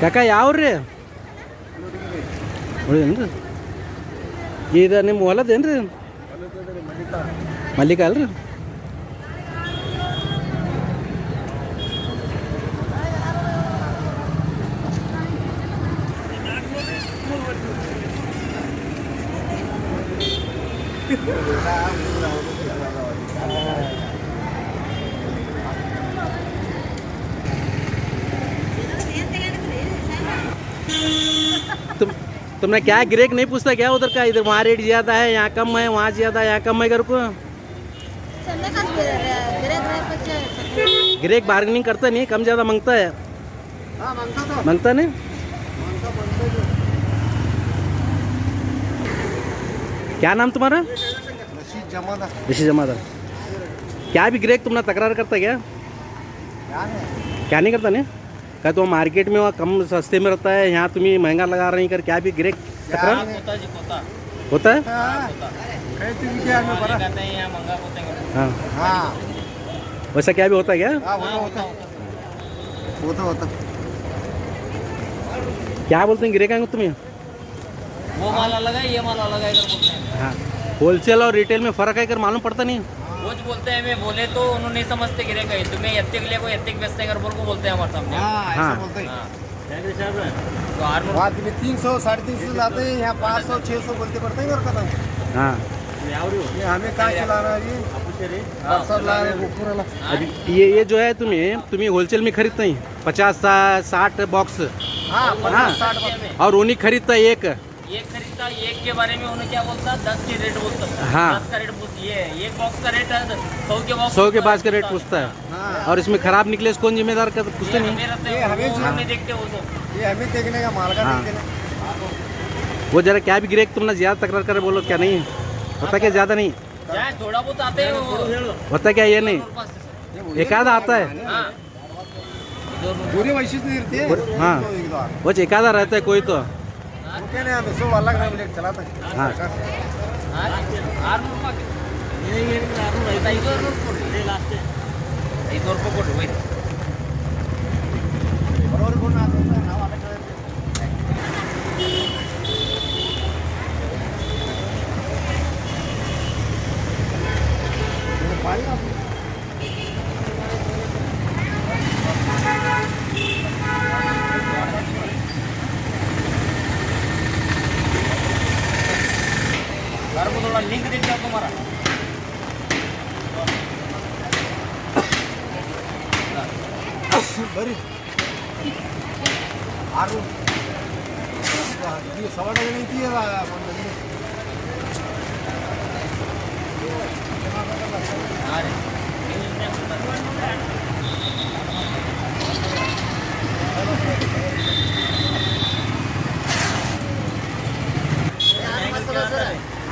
ಕಾಕ ಯಾವ್ರಿ ಉಳಿದೇನ್ರಿ ಇದು ನಿಮ್ಮ ಹೊಲದೇನ್ರಿ ಮಲ್ಲಿಕ ಅಲ್ರಿ तुमने क्या ग्रेक नहीं पूछता क्या उधर का इधर वहाँ रेट ज़्यादा है यहाँ कम है वहाँ ज़्यादा है यहाँ कम है घर को ग्रेक बार्गेनिंग करता नहीं कम ज़्यादा मांगता है मांगता नहीं क्या नाम तुम्हारा ऋषि जमादार क्या भी ग्रेक तुमने तकरार करता क्या क्या नहीं करता नहीं क्या तो मार्केट में वहाँ कम सस्ते में रहता है यहाँ तुम्हें महंगा लगा रही कर क्या भी ग्रेक तकरार होता है हाँ वैसा क्या भी होता है क्या होता क्या बोलते हैं ग्रेक आएंगे तुम्हें वो माल अलग है ये माल अलग है बोलते हैं हाँ होलसेल और रिटेल में फ़र्क है कर मालूम पड़ता नहीं वो जो बोलते हैं मैं बोले तो उन्होंने नहीं समझते गिरे गए तुम्हें यत्तिक ले को यत्तिक बेचते हैं बोल को बोलते हैं हमारे सामने हाँ। तो आठ बात में 300 350 लाते हैं यहाँ 500 600 बोलते पड़ते हैं और कदम हाँ ये हमें कहाँ चला रहा है सब ला रहे पूरा अभी ये जो है तुम्हें होलसेल में खरीदते हैं 50-60 बॉक्स हाँ हाँ 50-60 और उन्हीं खरीदता है एक खरीदता एक के बारे में उन्हें क्या बोलता 10 के रेट बोलता हाँ। 10 का रेट पूछती है एक बॉक्स का रेट है 100 के बॉक्स 100 के पास का रेट पूछता है और इसमें खराब निकले इसको कौन जिम्मेदार का पूछते नहीं हमें देखते वो तो ये हमें देखने का माल का हाँ। देखने वो जरा क्या भी ग्रेक तुमने ज़्यादा तकरार करे बोलो क्या नहीं होता क्या ज़्यादा नहीं चाहे थोड़ा बहुत आते हैं वो होता क्या ये नहीं एक आधा आता है हाँ पूरी वैशिष्ट नहीं रहती है हाँ वो एक आधा रहता है कोई तो क्या नहीं हमें 100 अलग रेट चलाता है हाँ 500 ರೂಪಾಯಿ ಕೊಡ್ರಿ ಹೋಯ್ತು लिंक देख जाओ तुम्हारा बरी आरू ये सवा टका नहीं थी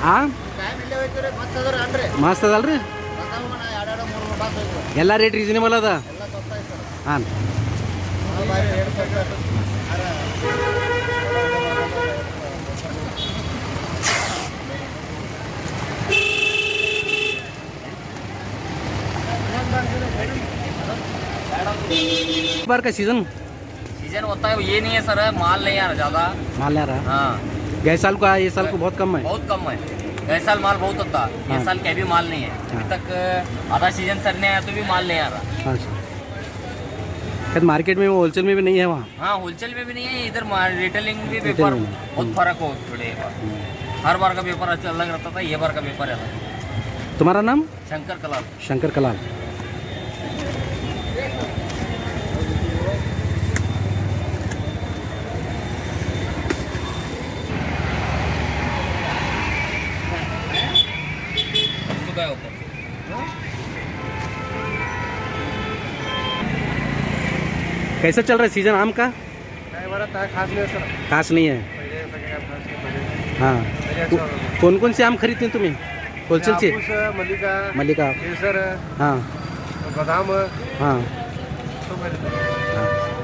ಹಾಂ ಮಸ್ತ್ ಅದಲ್ರಿ ಎಲ್ಲ ರೇಟ್ ರೀಸನೇಬಲ್ ಅದ ಹಾಂ बार का सीजन होता है ये नहीं है सर माल नहीं आ रहा ज्यादा माल आ रहा हाँ गए साल को ये साल को बहुत कम है बहुत कम है गए साल माल बहुत होता ये हाँ। साल क्या भी माल नहीं है अभी तक आधा सीजन सरने आया तो भी माल नहीं आ रहा हाँ सर मार्केट में वो होलसेल में भी नहीं है वहाँ हाँ होलसेल में भी नहीं है इधर रिटेलिंग भी पेपर में। बहुत फर्क हो थोड़े हर बार का पेपर अलग रहता था ये बार का पेपर अलग तुम्हारा नाम शंकर कलाल शंकर कलाल सुबह ऊपर कैसा चल रहा है सीजन आम का खास नहीं सर खास नहीं है हाँ कौन कौन से आम खरीदते हैं तुम्हें होलसेल से मल्लिका मल्लिका केसर हाँ बादाम हाँ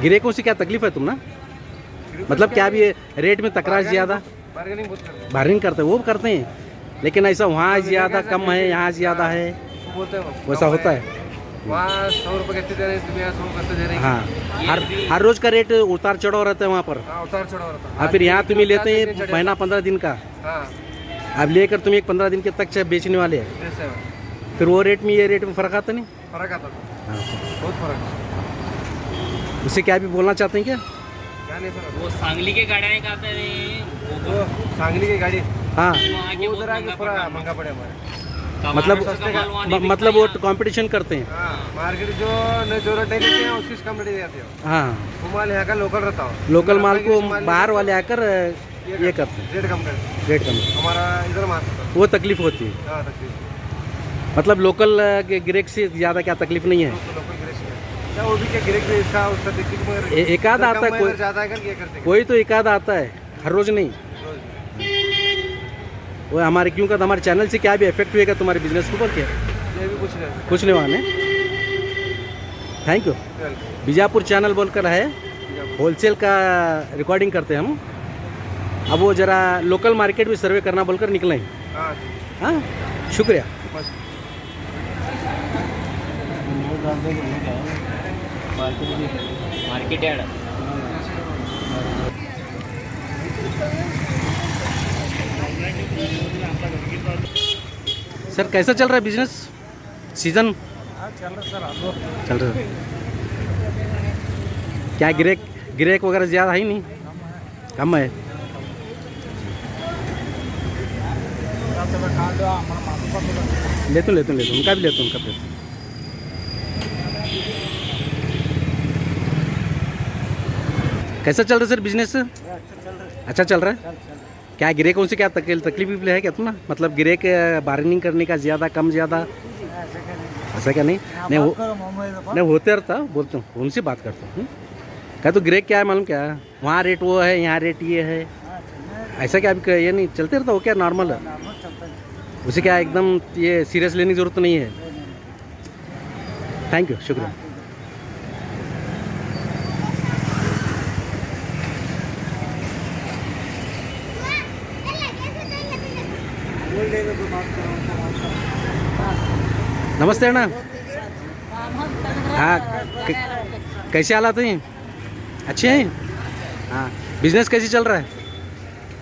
गिरेकों से क्या तकलीफ है तुम ना मतलब क्या भी रेट में तकरार ज़्यादा बार्गेनिंग बहुत करते बार्गेनिंग करते हैं वो करते हैं लेकिन ऐसा वहाँ ज़्यादा कम है यहाँ ज़्यादा है बोलते हैं वैसा होता है वहाँ 100 रुपये कितने दे रहे हैं, तुम्हें यहाँ 100 करते दे रहे हैं। हाँ, हर रोज का रेट उतार चढ़ाव रहता है वहाँ पर। हाँ, उतार चढ़ाव रहता है। और फिर यहाँ तुम्हें लेते हैं महीना 15 दिन का, हाँ, अब लेकर तुम एक 15 दिन के तक बेचने वाले हैं, ऐसे है। फिर वो रेट में ये रेट में फर्क आता नहीं। फर्क आता था, हाँ, बहुत फर्क है। उससे क्या भी बोलना चाहते हैं क्या? क्या नहीं सर, वो सांगली के गाड़ियाँ कहते हैं वो सांगली की गाड़ी हाँ, वहाँ के वो बहुत उधर आके महंगा पूरा पड़ा। महंगा पड़े हमारे। मतलब सस्ते का माल वहाँ नहीं मतलब बिकता वो यहाँ। कंपटीशन करते हैं। हाँ, मार्केट जो न जरूरत नहीं देते हैं उसकी कम रेट देते हो। हाँ, वो माल यहाँ का लोकल रहता हो, लोकल माल को माल बाहर वाले आकर ये करते हैं, रेट कम करते। रेट कम, हमारा इधर माल होता है। वो तकलीफ होती है। हाँ, तकलीफ मतलब लोकल के गिरेक से ज़्यादा क्या तकलीफ नहीं है। लोकल गिरेक है। क्या वो भी क्या गिरेक है इसका, उसका देखिए मगर एक आध आता है, कोई ज़्यादा कर ये करते हैं। कोई तो एक आध आता है, हर रोज नहीं। वो हमारे क्यों का हमारे चैनल से क्या भी इफेक्ट हुएगा तुम्हारे बिजनेस के ऊपर क्या? ये भी कुछ नहीं। कुछ नहीं वाने। Thank you. बीजापुर चैनल बोलकर है, होलसेल का रिकॉर्डिंग करते हैं हम। अब वो ज़रा लोकल मार्केट में सर्वे करना बोलकर निकले हैं। हाँ, हाँ, शुक्रिया। बस। मार्केट यार्ड सर कैसा चल रहा है बिजनेस सीजन? चल रहा है। क्या गिरेक वगैरह ज़्यादा है ही नहीं, कम है। लेता हूँ उनका भी लेता हूँ। कैसा चल रहा है सर बिजनेस? अच्छा चल रहा है। क्या गिरेक उनसे क्या तकलीफ है क्या तुम्हें? मतलब गिरेक बार्गेनिंग करने का ज़्यादा कम ज़्यादा ऐसा क्या नहीं? नहीं होते रहता, बोलता हूँ उनसे बात करता हूँ। क्या तो गिरेक क्या है मालूम क्या है? वहाँ रेट वो है, यहाँ रेट ये है, ऐसा क्या अभी ये नहीं चलते रहता? वो क्या नॉर्मल है, उसे क्या एकदम ये सीरियस लेने की ज़रूरत नहीं है। थैंक यू, शुक्रिया। नमस्ते अण्णा। हाँ, कैसे हालात हैं? अच्छे हैं। हाँ, बिजनेस कैसे चल रहा है?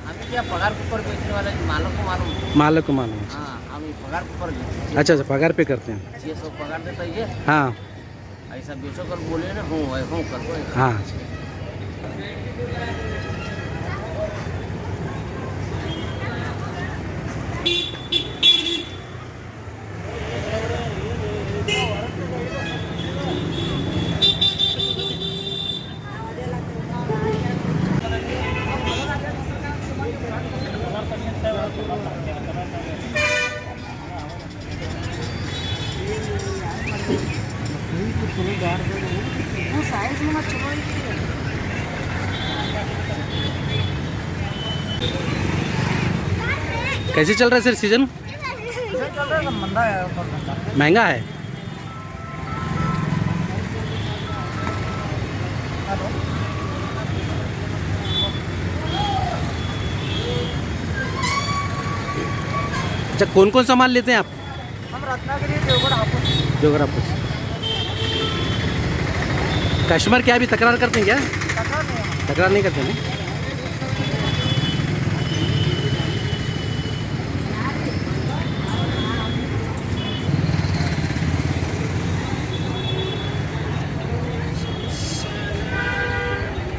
हमें क्या पगार के ऊपर बेचने वाले मालों को मालूम। मालिक को मालूम है। हाँ, हम पगार के ऊपर बेचते अच्छा, पगार पे करते हैं। हैं। ये सब पगार देता है ये, हाँ ऐसा बेचो कर बोले ना, हूँ कर। हाँ। कैसे चल रहा है सर सीजन? महंगा है। अच्छा, कौन कौन सा माल लेते हैं आप? हम रत्नागिरी, देवगढ़, हापुस। जो अगर आप कस्टमर क्या भी तकरार करते हैं क्या? तकरार नहीं करते हैं।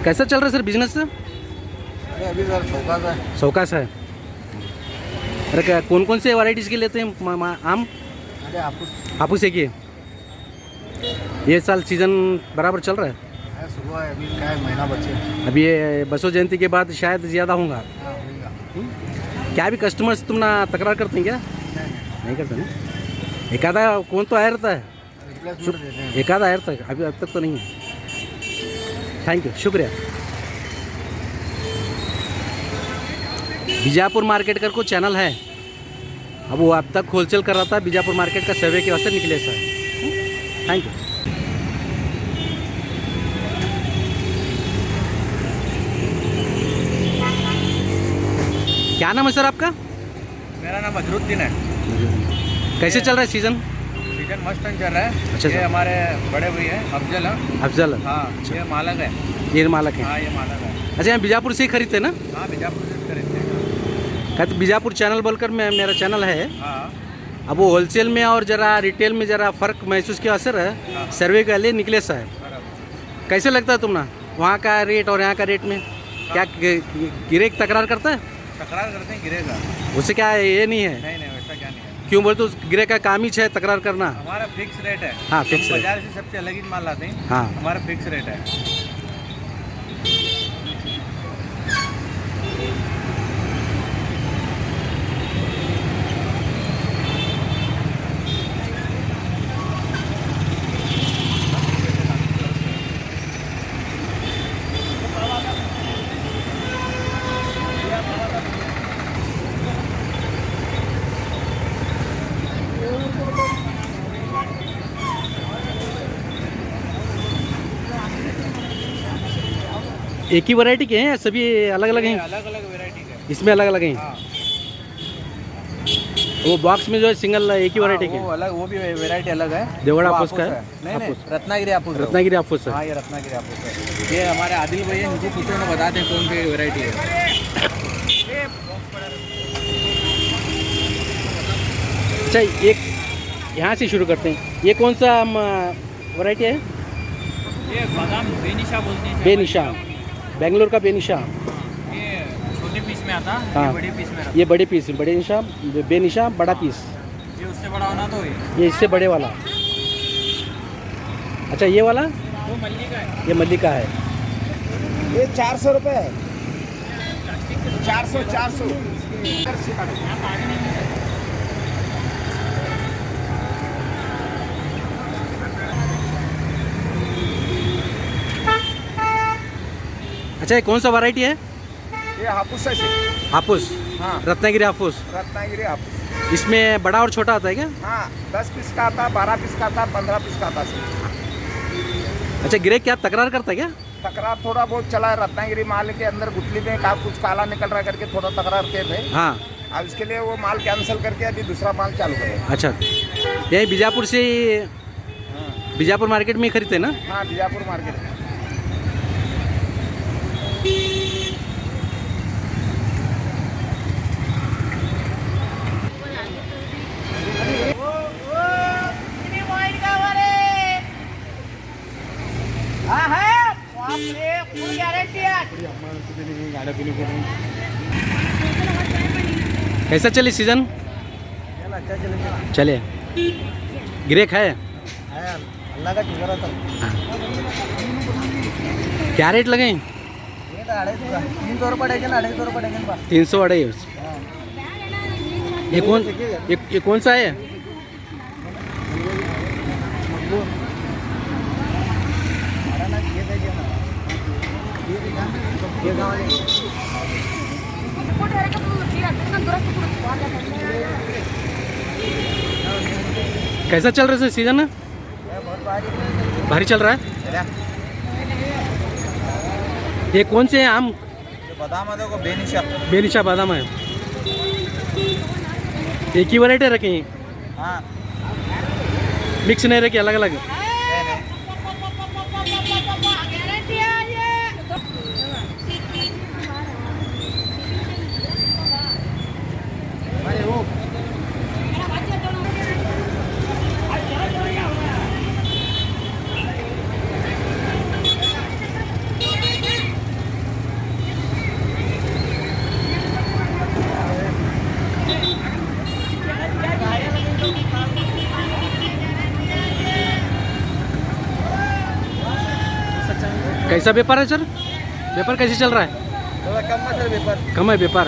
कैसा चल रहा है सर बिजनेस? अभी सर फोकस है। सौकास है। अरे क्या कौन कौन से वैरायटीज़ के लेते हैं आम? अरे हापुस हापुस एक ही है। ये साल सीज़न बराबर चल रहा है। सुबह है, अभी क्या है, महीना बचे। अभी ये बसो जयंती के बाद शायद ज़्यादा होगा। हाँ, होगा। क्या भी कस्टमर्स तुम ना तकरार करते हैं क्या? नहीं करते ना। एक आधा कौन तो आया रहता है, रिप्लेसमेंट देते हैं। एक आधा आया रहता है, अभी अब तक तो नहीं है। थैंक यू, शुक्रिया। बीजापुर मार्केट का कोई चैनल है, अब वो अब तक होलसेल कर रहा था, बीजापुर मार्केट का सर्वे के वास्ते निकले सर। Thank you. क्या नाम है सर आपका? मेरा नाम अजरुद्दीन है। कैसे चल रहा है सीज़न? सीजन मस्त चल रहा है। अच्छा ये सर। हमारे बड़े भैया हैं अफजल हैं। अफजल हाँ ये मालक है। ये मालक है। हाँ ये मालक है। अच्छा यहाँ बीजापुर से ही खरीदते हैं ना? हाँ बीजापुर से खरीदते हैं। क्या तो बीजापुर चैनल बोलकर मेरा चैनल है। हाँ अब वो होलसेल में और ज़रा रिटेल में ज़रा फ़र्क महसूस किया असर है। सर्वे के लिए निकले साहब, बराबर। कैसे लगता है तुमने वहाँ का रेट और यहाँ का रेट में? क्या गिरेक तकरार करता है? तकरार करते हैं गिरेगा। उससे क्या है, ये नहीं है? नहीं नहीं वैसा क्या नहीं है। क्यों बोलते उस गिरे का काम ही है तकरार करना? हमारा फिक्स रेट है। हाँ, फिक्स हम रेट। बाजार से सबसे अलग ही माल लाते हैं। हाँ। हमारा फिक्स रेट है। एक ही वैरायटी के हैं, सभी अलग अलग हैं? अलग अलग वेरायटी का। इसमें अलग अलग हैं। हाँ वो बॉक्स में जो है सिंगल एक ही वैरायटी के? वो अलग, वो भी वेरायटी अलग है। देवड़ा वो आपूस का आपूस है? नहीं नहीं आपूस। रत्नागिरी आपूस है वो। रत्नागिरी आपूस है। हाँ ये रत्नागिरी आपूस है। ये हमारे आदिल भैया इनको पूछो ना, बता दें कौन सी वेरायटी है। अच्छा एक यहाँ से शुरू करते हैं, ये कौन सा वैरायटी है? ये बादाम बेनिशा बोलते हैं। बेनिशा, बेंगलोर का बेनिशा। ये छोटे पीस में आता है, हाँ। ये बड़े पीस में रहता ये बड़े पीस, बड़े निशा, बेनिशा बड़ा पीस। है। ये उससे बड़ा होना तो ये इससे बड़े वाला। अच्छा ये वाला, वो मल्ली का है। ये मल्लिका है। ये 400 रुपये है। 400 400। अच्छा ये कौन सा वैरायटी है? ये हापुस है। हापुस, हाँ रत्नागिरी हापुस। रत्नागिरी हापुस। इसमें बड़ा और छोटा आता है क्या? हाँ 10 पीस का आता, 12 पीस का आता, 15 पीस का आता सर। अच्छा गिरे क्या तकरार करता है क्या? तकरार थोड़ा बहुत चला है। रत्नागिरी माल के अंदर गुठली में कुछ काला निकल रहा करके थोड़ा तकरार किए थे। हाँ। अब इसके लिए वो माल कैंसिल करके अभी दूसरा माल चालू करे। अच्छा यही बीजापुर से, बीजापुर मार्केट में ही खरीदते हैं ना? हाँ बीजापुर मार्केट में। कैसा चले सीजन? चले गिरे खाए? अल्लाह का शुक्र है। क्या रेट लगे? 300 रुपये डजन, 250 रुपये डजन बा। 300 अढ़ाई। ये कौन सा है? कैसा चल रहा है सीजन? भारी चल रहा है। ये कौन से हैं आम? बादाम है देखो, बेनिशा। बेनिशा बादाम है। एक ही वैरायटी रखी, हाँ मिक्स नहीं रखी, अलग अलग? कैसा व्यापार है सर? व्यापार कैसे चल रहा है? थोड़ा कम है सर व्यापार। कम है व्यापार।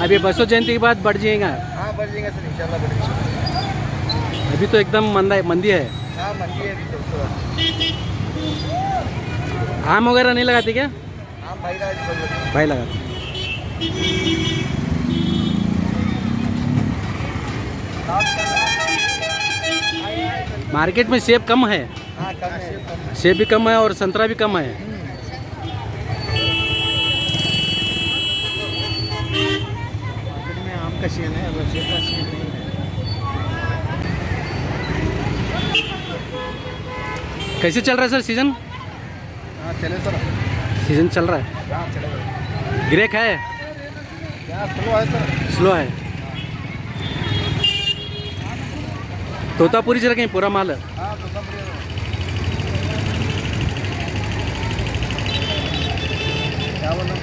अभी बसों जयंती के बाद बढ़ जाएगा। हाँ बढ़ जाएगा सर इंशाल्लाह बढ़ेगा। अभी तो एकदम मंदी है। हाँ मंदी है अभी तो थोड़ा। आम वगैरह नहीं लगाते क्या? हाँ भाई राज भाई लगाते। मार्केट में सेब कम है। हाँ कम है। सेब भी कम है और संतरा भी कम है। मार्केट में आम का सीजन है, अब सेब का सीजन नहीं है। कैसे चल रहा है सर सीजन? हाँ चले सर, सीजन चल रहा है, हाँ चलेगा। गिरेक है, क्या स्लो है सर? स्लो है। तोतापुरी जरा कहीं पूरा माल है। हाँ तो सब क्या बोला?